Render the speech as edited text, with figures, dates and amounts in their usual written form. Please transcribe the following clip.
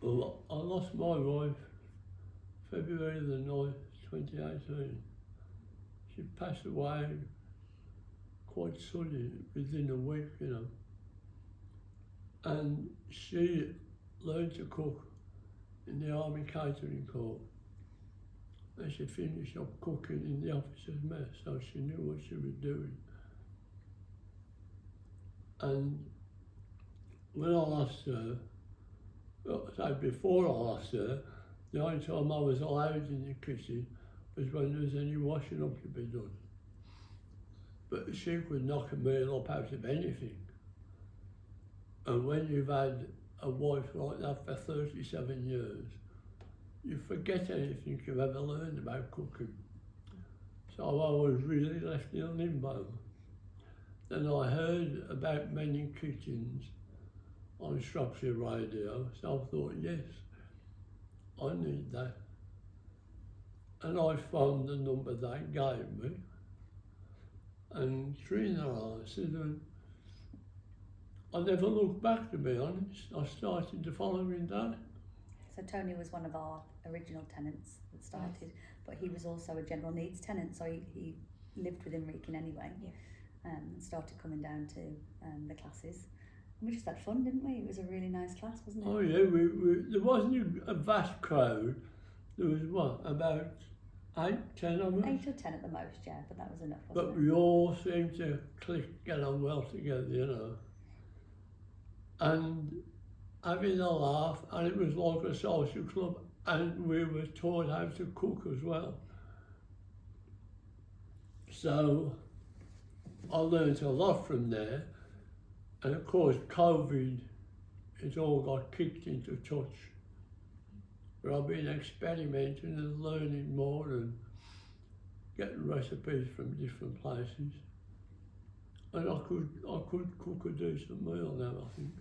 Well, I lost my wife February the 9th, 2018. She passed away quite suddenly, within a week, you know. And she learned to cook in the Army Catering Corps. And she finished up cooking in the officers' mess, so she knew what she was doing. And when I lost her, so before I lost her, the only time I was allowed in the kitchen was when there was any washing up to be done. But she could knock a meal up out of anything. And when you've had a wife like that for 37 years, you forget anything you've ever learned about cooking. So I was really left in limbo. Then I heard about mending kitchens on Shropshire Radio, so I thought, yes, I need that. And I phoned the number they gave me, and Katrina answered, and I never looked back, to be honest. I started the following day. So Tony was one of our original tenants that started, but he was also a general needs tenant, so he lived within Wrekin anyway. Yeah. And started coming down to the classes. And we just had fun, didn't we? It was a really nice class, wasn't it? Oh yeah, there wasn't a vast crowd. There was what, about 8, 10 of us? 8 or 10 at the most, yeah, but that was enough, wasn't But it? we all seemed to click, get on well together, you know. And having a laugh, and it was like a social club, and we were taught how to cook as well. So I learned a lot from there, and of course COVID, it all got kicked into touch. But I've been experimenting and learning more and getting recipes from different places. And I could cook a decent meal now, I think.